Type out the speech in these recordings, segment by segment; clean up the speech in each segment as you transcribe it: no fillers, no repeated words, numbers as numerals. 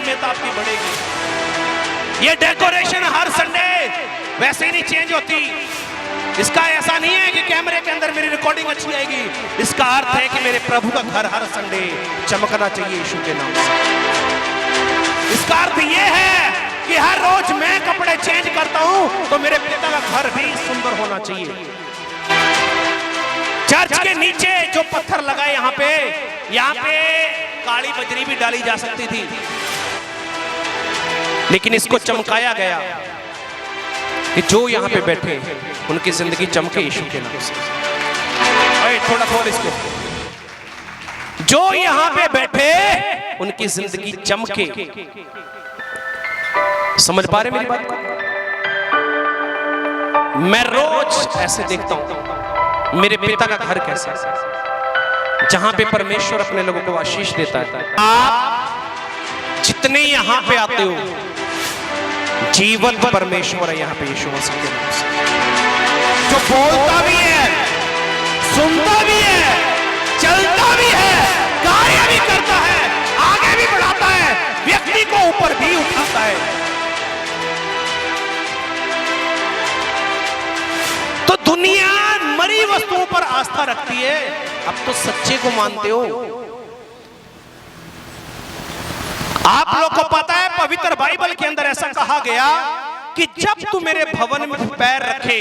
अहमियत आपकी बढ़ेगी। ये डेकोरेशन हर संडे वैसे ही नहीं चेंज होती। इसका ऐसा नहीं है कि कैमरे के अंदर मेरी रिकॉर्डिंग अच्छी आएगी। इसका अर्थ है कि मेरे प्रभु का घर हर संडे चमकना चाहिए यीशु के नाम से। इसका अर्थ ये है कि हर रोज मैं कपड़े चेंज करता हूं तो मेरे पिता का घर भी सुंदर होना चाहिए। चर्च के नीचे जो पत्थर लगाए यहाँ पे काली बजरी भी डाली जा सकती थी, लेकिन इसको चमकाया गया कि जो यहाँ पे बैठे उनकी जिंदगी चमके यीशु के नाम से। अरे थोड़ा खोल इसको। जो यहाँ पे बैठे उनकी जिंदगी चमके। समझ पा रहे मेरी बात को? मैं रोज ऐसे देखता हूं मेरे पिता का घर कैसा है, जहां पे परमेश्वर अपने लोगों को आशीष देता है। आप जितने यहां पे आते हो, जीवंत परमेश्वर है यहाँ पे यीशु मसीह के नाम से, जो बोलता भी है, सुनता भी है, चलता भी है, कार्य भी करता है, आगे भी बढ़ाता है, व्यक्ति को ऊपर भी उठाता है। तो दुनिया मरी वस्तुओं पर आस्था रखती है, अब तो सच्चे को मानते हो। आप लोग को पता है पवित्र बाइबल के अंदर ऐसा कहा गया कि जब तू मेरे भवन में पैर रखे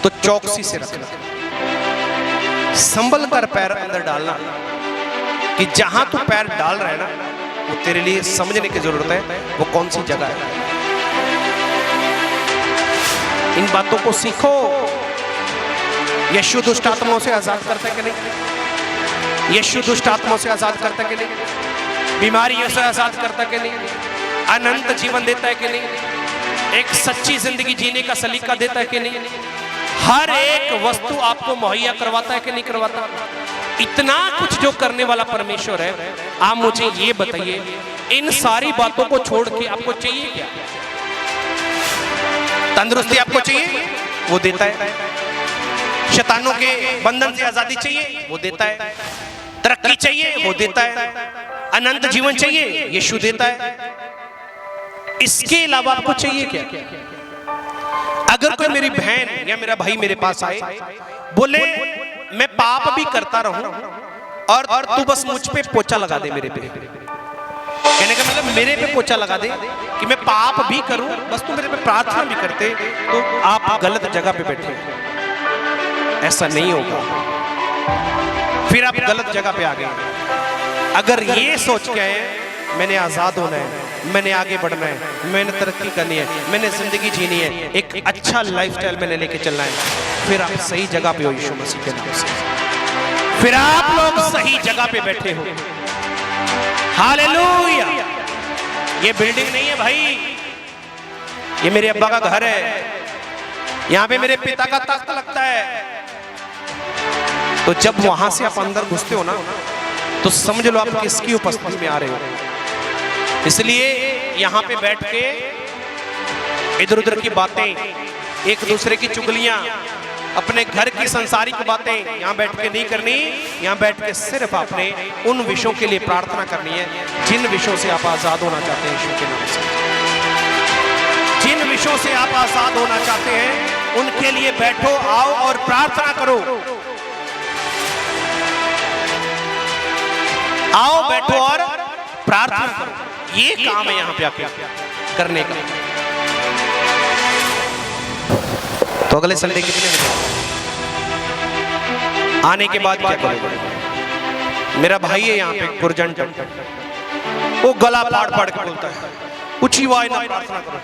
तो चौकसी से रखना, संभल कर पैर अंदर डालना, कि जहां तू पैर डाल रहा है ना, वो तेरे लिए समझने की जरूरत है वो कौन सी जगह है। इन बातों को सीखो। यीशु दुष्ट आत्माओं से आजाद करता है कि नहीं? यीशु दुष्ट आत्माओं से आजाद करता है कि नहीं? बीमारियों से आजाद करता है कि नहीं? अनंत जीवन देता है कि नहीं? एक सच्ची जिंदगी जीने का सलीका देता है कि नहीं? हर एक वस्तु आपको मुहैया करवाता है कि नहीं करवाता? इतना कुछ जो करने वाला परमेश्वर है, आप मुझे ये बताइए, इन सारी बातों को छोड़ के आपको चाहिए क्या? तंदुरुस्ती आपको चाहिए, वो देता है। शैतानों के बंधन से आजादी चाहिए, वो देता है। तरक्की चाहिए, वो देता है। अनंत जीवन चाहिए, यीशु देता है। इसके अलावा आपको चाहिए क्या? अगर कोई मेरी बहन या मेरा भाई मेरे पास आए, बोले मैं पाप भी करता रहूं और तू बस मुझ पे पोछा लगा दे, मेरे पे, कहने का मतलब मेरे पे पोछा लगा दे कि मैं पाप भी करूं, बस तू मेरे पे प्रार्थना भी करते, तो आप गलत जगह पे बैठे। ऐसा नहीं होगा, फिर आप गलत जगह पे आ गए। अगर ये सोच के आए मैंने आजाद होना है, मैंने आगे बढ़ना है, मैंने तरक्की करनी है, मैंने जिंदगी जीनी है, एक अच्छा लाइफस्टाइल मैंने लेके चलना है, फिर आप सही जगह पे हो यीशु मसीह के नाम से। फिर आप लोग सही जगह पे बैठे हो। हालेलुया। ये बिल्डिंग नहीं है भाई, ये मेरे अब्बा का घर है, यहां पे मेरे पिता का तख्त लगता है। तो जब वहां से आप अंदर घुसते हो ना, तो समझ लो आप किसकी उपस्थिति में आ रहे हो। इसलिए यहां पे बैठ के इधर उधर की बातें, एक दूसरे की चुगलियां, अपने घर की संसारिक बातें यहां बैठ के नहीं करनी। यहां बैठ के सिर्फ आपने उन विषयों के लिए प्रार्थना करनी है जिन विषयों से आप आजाद होना चाहते हैं यीशु के नाम से। जिन विषयों से आप आजाद होना चाहते हैं उनके लिए बैठो, आओ और प्रार्थना करो। आओ बैठो और प्रार्थना करो। ये काम है यहाँ पे आपके करने का। तो अगले संडे कितने बजे आने के बाद क्या करोगे? मेरा भाई है यहाँ पे गुरजन, वो गला फाड़ फाड़ के बोलता है, ऊंची आवाज ना प्रार्थना करो,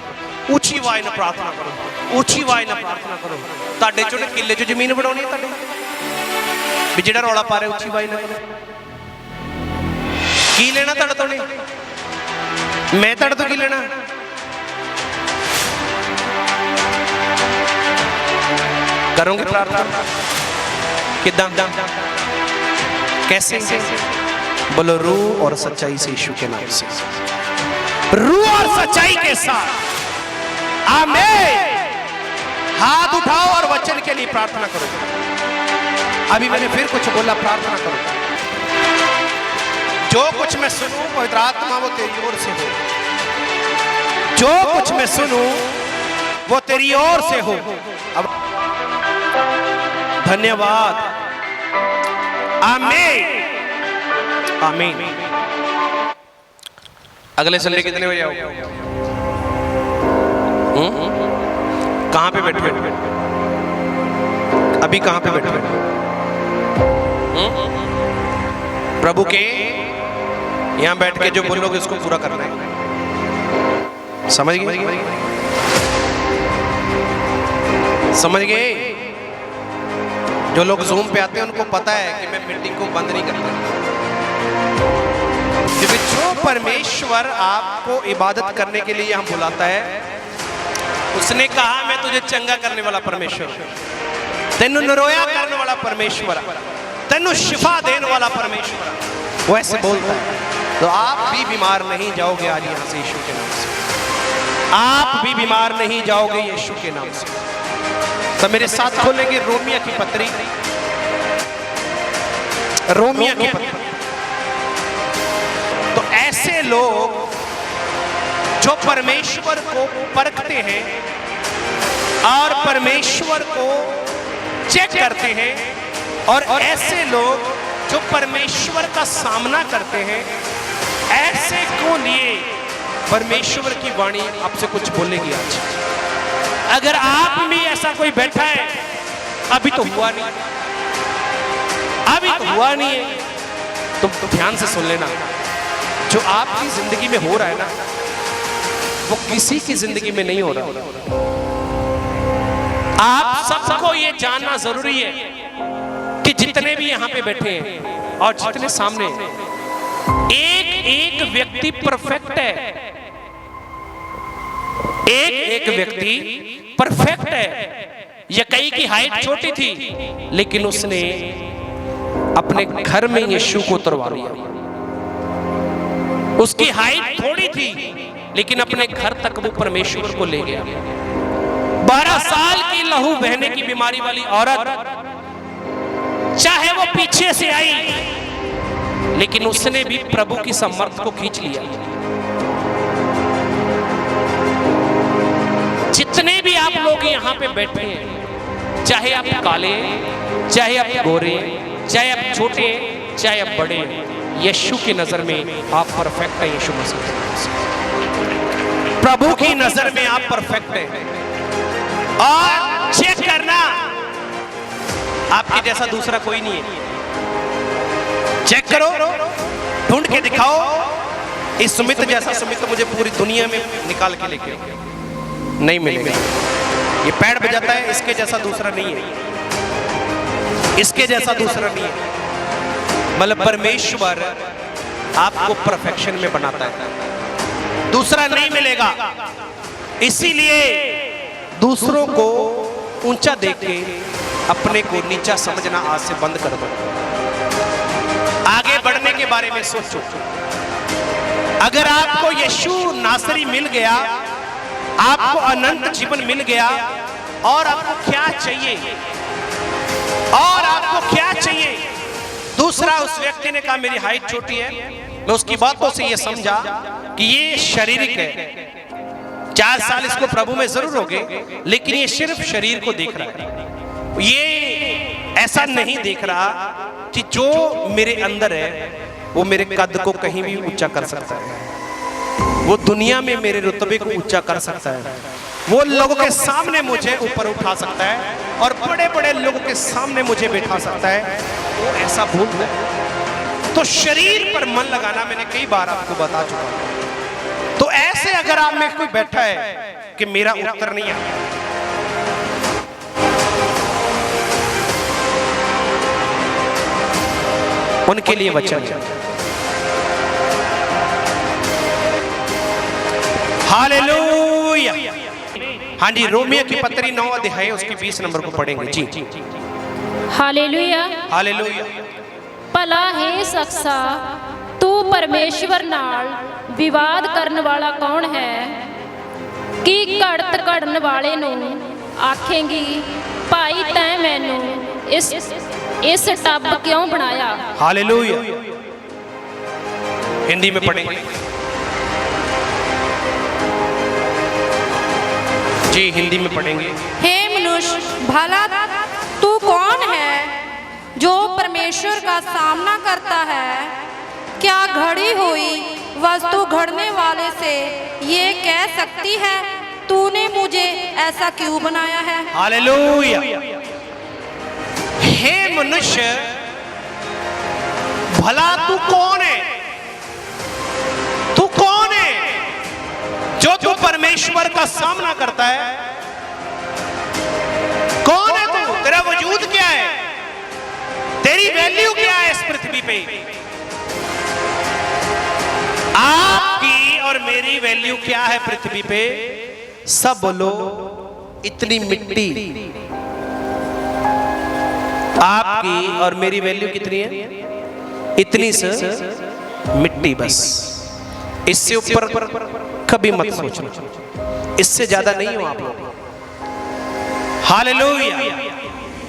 ऊंची आवाज ना प्रार्थना करो, ऊंची आवाज ना प्रार्थना करो। ताडे चो किले चो जमीन बनानी है, ताडे भी जेड़ा रौला पा रहे ऊंची आवाज ना करो। की लेना ताड़े तो नहीं, मैं ताड़े तो की लेना। करोगे प्रार्थना किदां, कैसे? बोलो रूह और सच्चाई से यीशु के नाम से, रूह और सच्चाई के साथ। आमीन। हाथ उठाओ और वचन के लिए प्रार्थना करो। अभी मैंने फिर कुछ बोला, प्रार्थना करो। जो कुछ मैं सुनूं पवित्र आत्मा वो तेरी ओर से हो, जो कुछ मैं सुनूं वो तेरी ओर से हो। अब धन्यवाद, आमीन आमीन। अगले संडे कितने बजे आओगे? कहां पे बैठे? अभी कहां पे बैठे? प्रभु के यहां बैठ के जो बोलोगे इसको पूरा करना है। समझ गए? समझ गए? जो लोग जूम पे आते हैं उनको पता है कि मैं मीटिंग को बंद नहीं करता, क्योंकि जो परमेश्वर आपको इबादत करने के लिए यहां बुलाता है, उसने कहा मैं तुझे चंगा करने वाला परमेश्वर, तेनू नरोया करने वाला परमेश्वर, तेनू शिफा देने वाला परमेश्वर, वो ऐसे बोलता है। तो आप भी बीमार नहीं जाओगे आज यहां से यीशु के नाम से, आप भी बीमार नहीं जाओगे यीशु के नाम से। तो मेरे साथ खोलेंगे रोमिया की पत्री, रोमिया की पत्री। तो ऐसे लोग जो परमेश्वर को परखते हैं और परमेश्वर को चेक करते हैं, और ऐसे लोग जो परमेश्वर का सामना करते हैं, ऐसे को लिए परमेश्वर की वाणी आपसे कुछ बोलेगी आज। अगर आप में ऐसा कोई बैठा है, अभी तो हुआ नहीं, अभी तो हुआ नहीं है, तो ध्यान से सुन लेना। जो आपकी जिंदगी में हो रहा है ना, वो किसी की जिंदगी में नहीं हो रहा। आप सबको ये जानना जरूरी है कि जितने भी यहां पे बैठे हैं और जितने सामने, एक एक व्यक्ति परफेक्ट है, एक एक व्यक्ति परफेक्ट है। यकई की हाइट छोटी थी, लेकिन उसने अपने घर में यीशु को उतरवा लिया। उसकी हाइट थोड़ी थी, लेकिन अपने घर तक वो परमेश्वर को ले गया। 12 साल की लहू बहने की बीमारी वाली औरत, चाहे वो पीछे से आई, लेकिन उसने भी प्रभु की सामर्थ को खींच लिया। जितने भी आप लोग यहाँ पे बैठे हैं, चाहे आप काले, चाहे आप गोरे, चाहे आप छोटे, चाहे आप बड़े, यीशु की नजर में आप परफेक्ट हैं। यीशु मसीह प्रभु की नजर में आप परफेक्ट हैं। और चेक करना, आपके जैसा दूसरा कोई नहीं है। चेक करो, ढूंढ के दिखाओ। इस सुमित जैसा सुमित मुझे पूरी दुनिया में निकाल के लेके नहीं मिलेगा। ये पैर बजाता है, इसके जैसा दूसरा नहीं है, इसके जैसा दूसरा नहीं है। मतलब परमेश्वर आपको परफेक्शन में बनाता है, दूसरा नहीं मिलेगा। इसीलिए दूसरों को ऊंचा देख के अपने को नीचा समझना आज से बंद कर दो। आगे बढ़ने के बारे में सोचो। अगर आपको यीशु नासरी मिल गया, आपको अनंत जीवन मिल गया, और आपको क्या चाहिए? और आपको क्या चाहिए? दूसरा, उस व्यक्ति ने कहा मेरी हाइट छोटी है। मैं उसकी बातों से ये समझा कि ये शारीरिक है। 4 साल इसको प्रभु में जरूर हो गए, लेकिन ये सिर्फ शरीर को देख रहा है। ये ऐसा नहीं देख रहा कि जो मेरे अंदर है वो मेरे कद को कहीं भी ऊंचा कर सकता है, वो दुनिया में मेरे रुतबे को ऊंचा कर सकता है, वो लोगों के सामने मुझे ऊपर उठा सकता है, और बड़े बड़े लोगों के सामने मुझे बैठा सकता है। वो ऐसा भूल है। तो शरीर पर मन लगाना मैंने कई बार आपको बता चुका हूं। तो ऐसे अगर आप में कोई बैठा है कि मेरा उत्तर नहीं आया, उनके लिए वचन है। हालेलुया। हाँ जी, रोमियो की पत्री 9 अध्याय उसकी 20 नंबर को पढ़ेंगे जी। Hallelujah hallelujah. भला है शख्सा, तू परमेश्वर नाल विवाद करन वाला कौन है कि घड़त घड़न वाले नूं आखेंगी भाई तैं मैनू इस टब क्यों बनाया। हालेलुया। हिंदी में पढ़ेंगे जी, हिंदी में पढ़ेंगे। हे मनुष्य, भला तू कौन है जो परमेश्वर का सामना करता है? क्या घड़ी हुई वस्तु घड़ने वाले से ये कह सकती है, तूने मुझे ऐसा क्यों बनाया है? हालेलुया। हे मनुष्य, भला तू कौन है? तू कौन है जो तू परमेश्वर का सामना करता है? कौन है तू? तेरा वजूद क्या है? तेरी वैल्यू क्या है इस पृथ्वी पे? आपकी और मेरी वैल्यू क्या है पृथ्वी पे? सब बोलो, इतनी मिट्टी। आपकी और मेरी वैल्यू कितनी है? इतनी सी मिट्टी बस। इससे ऊपर कभी मत सोचो, इससे ज्यादा नहीं हो आप लोग। हालेलुया।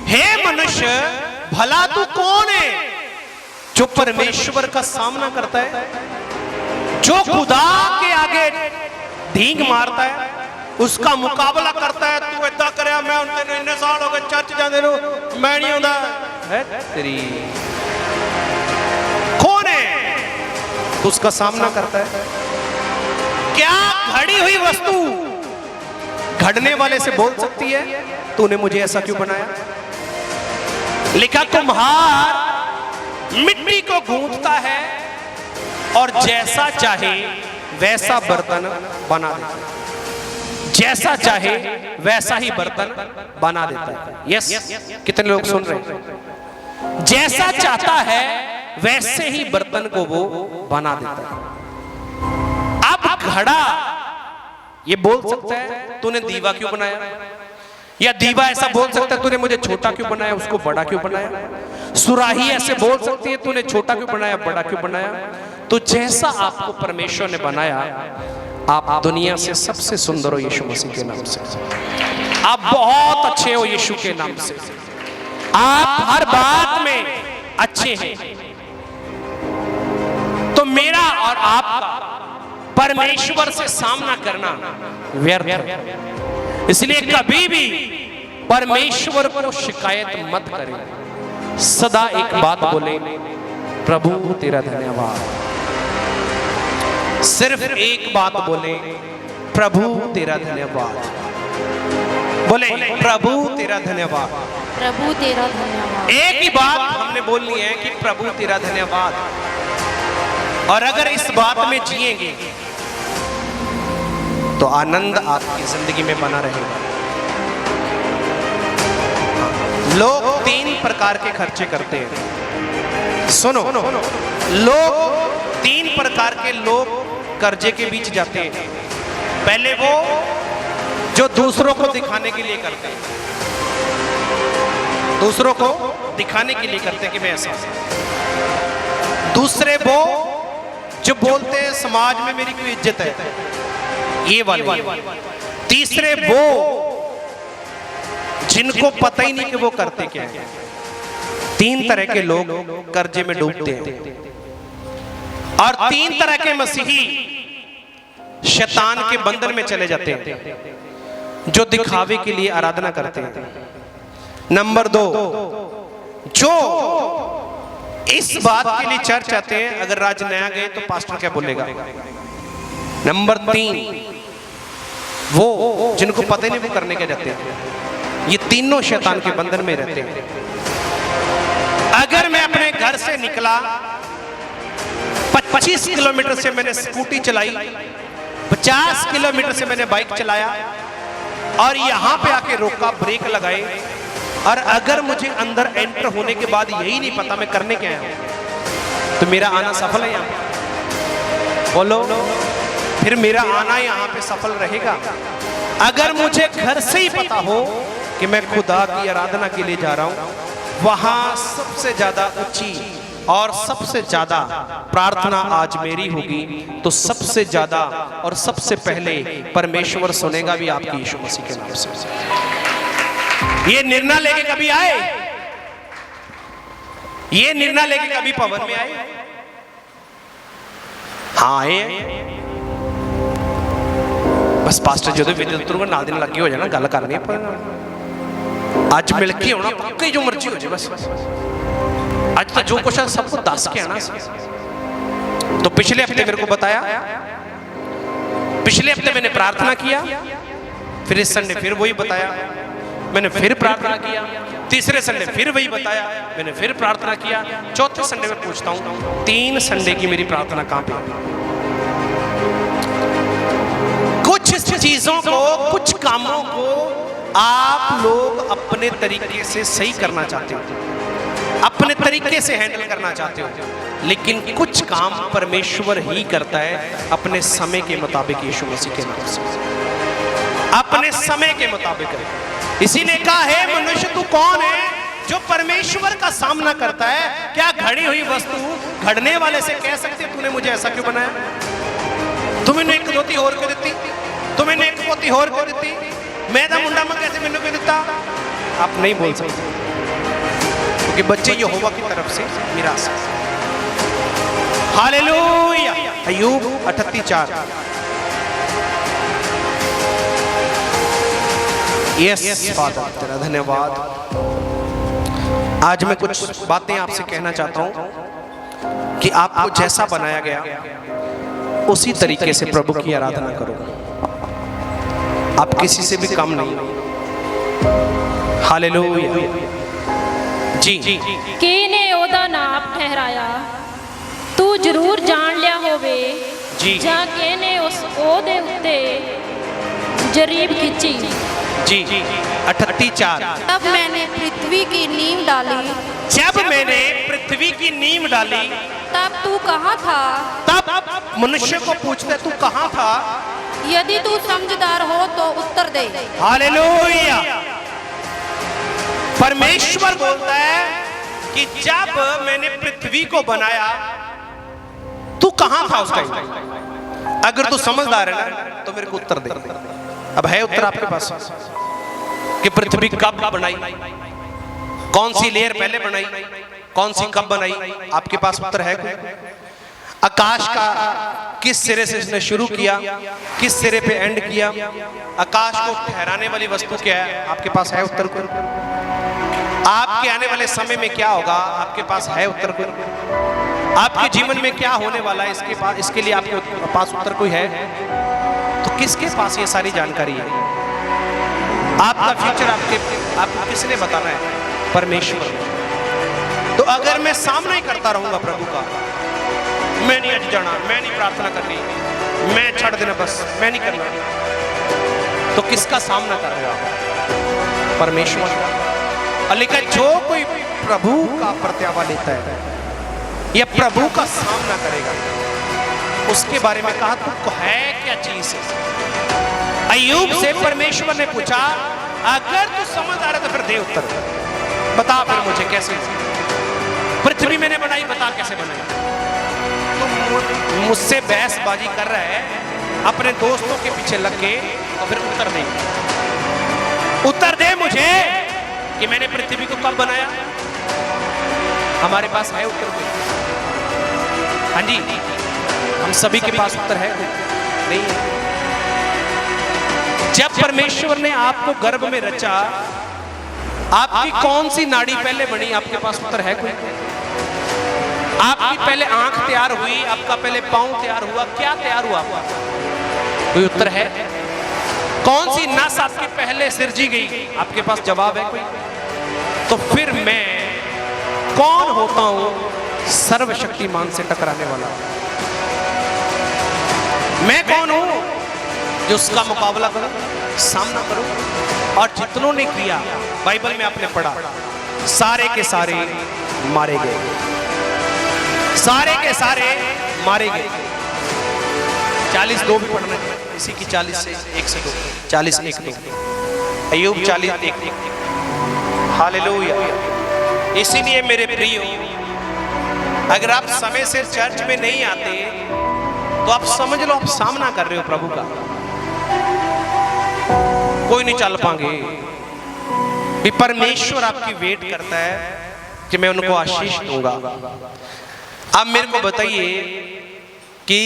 हे मनुष्य, भला तू कौन है जो परमेश्वर का सामना करता है, जो खुदा के आगे ढींग मारता है, उसका मुकाबला करता है। तू ऐसा करे, मैं तेरे इतने साल हो गए चर्च जाने लो, मैं नहीं आंदा है तेरी। कौन है तो उसका सामना करता है? क्या घड़ी हुई वस्तु घड़ने वाले से बोल सकती है, तूने मुझे ऐसा क्यों बनाया? लिखा, कुम्हार मिट्टी को गूंथता है और जैसा चाहे वैसा बर्तन बना देता है। जैसा चाहे वैसा ही बर्तन बना देता है। यस, कितने लोग सुन रहे हैं? जैसा चाहता है वैसे ही बर्तन को वो बना देता है। अब घड़ा ये बोल सकता है, तूने दीवा क्यों बनाया? या दीवा ऐसा बोल सकता है, तूने मुझे छोटा क्यों बनाया, उसको बड़ा क्यों बनाया? सुराही ऐसे बोल सकती है, तूने छोटा क्यों बनाया, बड़ा क्यों बनाया? तो जैसा आपको परमेश्वर ने बनाया, आप दुनिया से सबसे सुंदर हो यीशु मसीह के नाम से। आप बहुत अच्छे हो यीशु के नाम से। आप हर बात में अच्छे हैं। तो मेरा और आपका परमेश्वर से सामना करना व्यर्थ है। इसलिए कभी भी परमेश्वर को शिकायत मत करें। सदा एक बात बोले, प्रभु तेरा धन्यवाद। सिर्फ एक बात बोले, प्रभु तेरा धन्यवाद। बोले, प्रभु तेरा धन्यवाद। प्रभु तेरा धन्यवाद। एक ही बात हमने बोलनी है कि प्रभु तेरा धन्यवाद। और अगर इस बात में जिएंगे तो आनंद आपकी जिंदगी में बना रहेगा। लोग 3 प्रकार के खर्चे करते हैं। सुनो, लोग 3 प्रकार के लोग कर्जे के बीच जाते हैं। पहले वो जो दूसरों को दिखाने के लिए करते हैं, दूसरों को दिखाने के लिए करते हैं कि मैं ऐसा हूं। दूसरे वो जो बोलते हैं समाज में मेरी कोई इज्जत है, ये वाले। तीसरे वो जिनको पता ही नहीं कि वो करते क्या है। 3 तरह के लोग कर्जे में डूबते हैं। और 3 तरह के मसीही शैतान के बंधन में चले जाते हैं, जो दिखावे के लिए आराधना करते हैं। नंबर 2, जो इस बात के लिए चर्च आते हैं, अगर राज नया गए तो पास्टर क्या बोलेगा। नंबर 3, वो जिनको पता ही नहीं वो करने के जाते हैं। ये तीनों शैतान के बंधन में रहते हैं। अगर मैं अपने घर से निकला, 25 किलोमीटर से मैंने स्कूटी चलाई, 50 किलोमीटर से मैंने बाइक चलाया और यहां पे आके रोका, ब्रेक लगाए, और अगर मुझे अंदर एंटर होने के बाद यही नहीं पता मैं करने क्या आया, तो मेरा आना सफल है यहां? बोलो, फिर मेरा आना यहाँ पे सफल रहेगा? अगर मुझे घर से ही पता हो कि मैं खुदा की आराधना के लिए जा रहा हूं, वहां सबसे ज्यादा ऊंची और सबसे ज्यादा प्रार्थना आज मेरी होगी, तो सबसे ज्यादा और सबसे पहले परमेश्वर सुनेगा भी आपकी यीशु मसीह के नाम से। ये निर्णय लेके कभी आए? ये निर्णय लेके कभी भवन में आए? हाँ आए हैं। बस पास्टर जो विद्युत तुरंग नाल दिन लगे हो जाना गल करनी पर अज मिल के आना पक्का जो मर्जी हो जाए। बस अज तो जो कुछ है सब कुछ दस के आना। तो पिछले हफ्ते मेरे को बताया, पिछले हफ्ते मैंने प्रार्थना किया, फिर इस संडे फिर वही बताया, मैंने फिर प्रार्थना किया, तीसरे संडे फिर वही बताया, मैंने फिर प्रार्थना किया, चौथे संडे में पूछता हूं 3 संडे की मेरी प्रार्थना कहां पे? कुछ चीजों को, कुछ कामों को आप लोग अपने तरीके से सही करना चाहते हो, अपने तरीके से हैंडल करना चाहते हो, लेकिन कुछ काम परमेश्वर ही करता है अपने समय के मुताबिक, यीशु मसीह के नाम से अपने समय के मुताबिक। इसी ने कहा है मनुष्य तू कौन है जो परमेश्वर का सामना करता है? क्या घड़ी हुई वस्तु घड़ने वाले से कह सकते तूने मुझे ऐसा क्यों बनाया? तुम्हें एक धोती होर क्यों दी, तुम्हें एक पोती होर क्यों दी, मैं तो मुंडा में कैसे मैंने क्यों दिता? आप नहीं बोल सकते क्योंकि बच्चे यहोवा की तरफ से मिरास है। हालेलुया। अय्यूब 38:4। यस फादर तेरा धन्यवाद। आज मैं कुछ बातें आपसे कहना चाहता हूं कि आपको जैसा बनाया गया उसी तरीके से प्रभु की आराधना करो। आप किसी से भी कम नहीं। हालेलुया। जी किने ओदा नाप ठहराया तू जरूर जान लिया होवे जी। ਜਾਂ ਕਿਨੇ ਉਸ ਉਹਦੇ ਉੱਤੇ जरीब खिंची। जी 38:4। तब मैंने पृथ्वी की नींव डाली, जब मैंने पृथ्वी की नींव डाली, तब तू कहाँ था? तब मनुष्य को पूछते तू कहाँ था? यदि तू समझदार हो तो उत्तर दे। हालेलुया। परमेश्वर बोलता है कि जब मैंने पृथ्वी को बनाया तू कहां था उस टाइम? अगर तू समझदार है ना तो मेरे को उत्तर दे। अब है उत्तर आपके पास कि पृथ्वी कब बनाई, कौन सी लेयर पहले बनाई, कौन सी कब बनाई? आपके पास उत्तर है कोई? आकाश का किस सिरे से इसने शुरू किया, किस सिरे पे एंड किया? आकाश को ठहराने वाली वस्तु क्या है? आपके पास है उत्तर कोई? आपके आने वाले समय में क्या होगा? आपके पास है उत्तर कोई? आपके जीवन में क्या होने वाला है इसके लिए आपके पास उत्तर कोई है? तो किसके पास ये सारी जानकारी है? आपका फ्यूचर आपको किसने बताना है? परमेश्वर। तो अगर मैं सामना ही करता रहूंगा प्रभु का, मैं नहीं अज जाना, मैं नहीं प्रार्थना करनी, मैं छड़ देना, बस मैं नहीं करना, तो किसका सामना कर रहे हो? परमेश्वर। लेकिन जो कोई प्रभु का प्रत्यावा लेता है या प्रभु का सामना करेगा, उसके बारे में कहा तू है क्या चीज है? अय्यूब से परमेश्वर ने पूछा अगर तू समझ आ रहा तो फिर दे उत्तर, बता फिर मुझे कैसे पृथ्वी मैंने बनाई, बता कैसे बनाई? तो मुझसे बहसबाजी कर रहा है अपने दोस्तों के पीछे लग के, तो फिर उत्तर दे, उत्तर दे मुझे कि मैंने पृथ्वी को कब बनाया? हमारे पास है उत्तर कोई? हाँ जी, हम सभी के पास उत्तर है कोई? नहीं है। जब परमेश्वर ने आपको गर्भ में रचा, आपकी कौन सी नाड़ी पहले बनी? आपके पास उत्तर है कोई? आपकी पहले आंख तैयार हुई, आपका पहले पांव तैयार हुआ, क्या तैयार हुआ आपका? कोई उत्तर है? कौन सी नस आपकी पहले सिरजी गई? आपके पास जवाब है कोई? तो फिर मैं कौन होता हूं सर्वशक्तिमान से टकराने वाला? मैं कौन हूं जो उसका मुकाबला करूं, सामना करूं? और जितनों ने किया, बाइबल में आपने पढ़ा, सारे के सारे मारे गए, सारे के सारे मारे गए। 40:2 भी पढ़ना है, इसी की 40 से 1 से 2, 40:1-2, अय्यूब 40:1। हालेलुया। इसीलिए मेरे प्रियो, अगर आप समय से चर्च में नहीं आते तो आप समझ लो आप सामना कर रहे हो प्रभु का। कोई नहीं चल पाएंगे भी, परमेश्वर आपकी वेट करता है कि मैं उनको आशीष दूंगा। आप मेरे को बताइए कि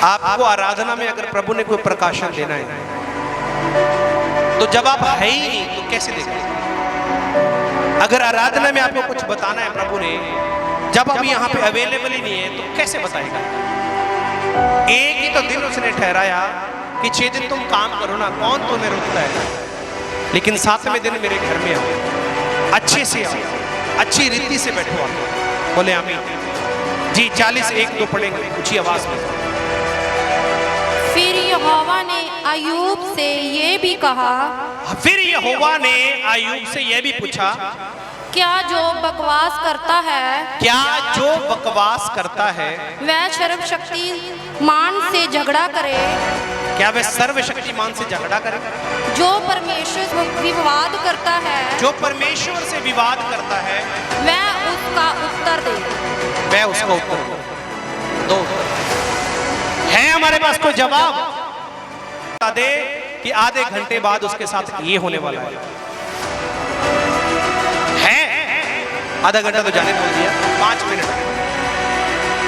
आपको आराधना में अगर प्रभु ने कोई प्रकाशन देना है तो जब आप है ही नहीं तो कैसे देंगे? अगर आराधना में आपको कुछ बताना है प्रभु ने, जब आप यहाँ पे अवेलेबल ही नहीं है तो कैसे बताएगा? एक ही तो दिन उसने ठहराया कि 6 दिन तुम काम करो ना, कौन तुम्हें रोकता है? लेकिन 7वें दिन मेरे घर में आओ, अच्छे से आओ, अच्छी रीति से बैठो आप। बोले आमीन जी। 40 1 2 पढ़ेंगे ऊंची आवाज में। फिर यहोवा ने अय्यूब से ये भी कहा, फिर यहोवा ने अय्यूब से यह भी पूछा, क्या जो बकवास करता है, क्या जो बकवास करता है वह सर्वशक्तिमान से झगड़ा करे? क्या वह सर्वशक्तिमान से झगड़ा करे? जो परमेश्वर से विवाद करता है, जो परमेश्वर से विवाद करता है वह उसका उत्तर दे। वह उसका उत्तर दो। है हमारे पास कोई जवाब? बता दे कि आधे घंटे बाद उसके साथ ये होने वाला है। आधा घंटा तो जाने बोल दिया,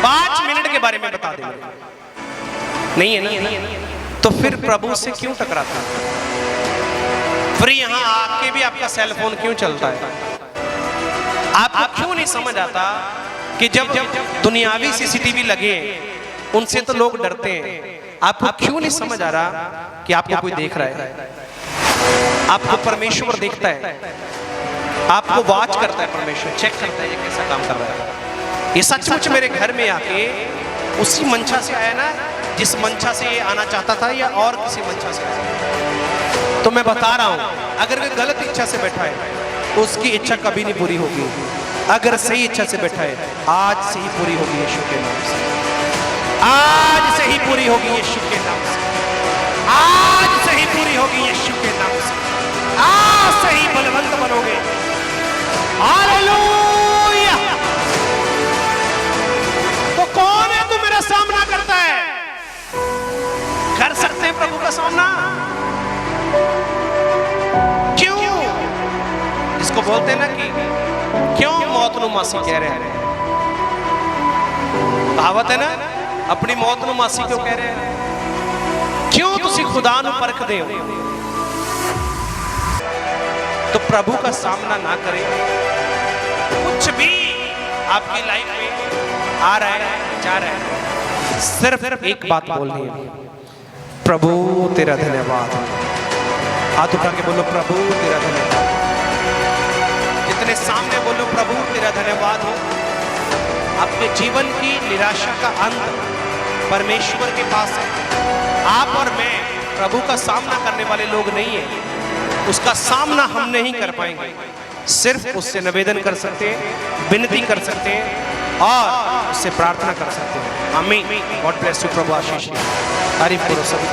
5 मिनट के बारे में बता दे। नहीं है, नहीं है। तो फिर प्रभु से क्यों टकराता? फिर यहाँ आके भी आपका सेल फोन क्यों चलता है? आपको क्यों नहीं समझ आता कि जब दुनियावी सीसीटीवी लगे उनसे तो लोग डरते हैं? आपको क्यों नहीं समझ आ रहा कि आपको कोई देख रहा है? आपको परमेश्वर देखता है, आपको वॉच करता है, परमेश्वर चेक करता है ये कैसा काम कर रहा है। ये सचमुच मेरे घर में आके उसी मंशा से आया ना जिस मंशा से ये आना चाहता था, या और किसी मंशा से आया? तो मैं बता रहा हूं, अगर कोई गलत इच्छा से बैठा है तो उसकी इच्छा कभी नहीं पूरी होगी। अगर सही इच्छा से बैठा है, आज से ही पूरी होगी यीशु के नाम से। आज से ही पूरी होगी यीशु के नाम से। आज से ही पूरी होगी यीशु के नाम से। आज से ही बलवंत बनोगे। हालेलुया। तो कौन है तू मेरा सामना करता है? कर सकते हैं प्रभु का सामना? क्यों? इसको बोलते हैं ना कि क्यों मौत नु मासी कह रहे हैं। कहावत है ना, अपनी मौत नु मासी क्यों कह रहे हैं? क्यों तुसी खुदा नु परखदे हो? तो प्रभु का सामना ना करें। कुछ भी आपकी लाइफ में आ रहा है, जा रहा है, सिर्फ एक बात बोलनी है, प्रभु तेरा धन्यवाद। हाथ उठा के बोलो, प्रभु तेरा धन्यवाद। जितने सामने बोलो प्रभु तेरा धन्यवाद हो। अपने जीवन की निराशा का अंत परमेश्वर के पास है। आप और मैं प्रभु का सामना करने वाले लोग नहीं है। उसका सामना हम नहीं कर पाएंगे, सिर्फ उससे निवेदन कर सकते हैं, विनती कर सकते हैं और उससे प्रार्थना कर सकते हैं। आमीन। God bless you. प्रभु आशीष। तारीफ करो सभी।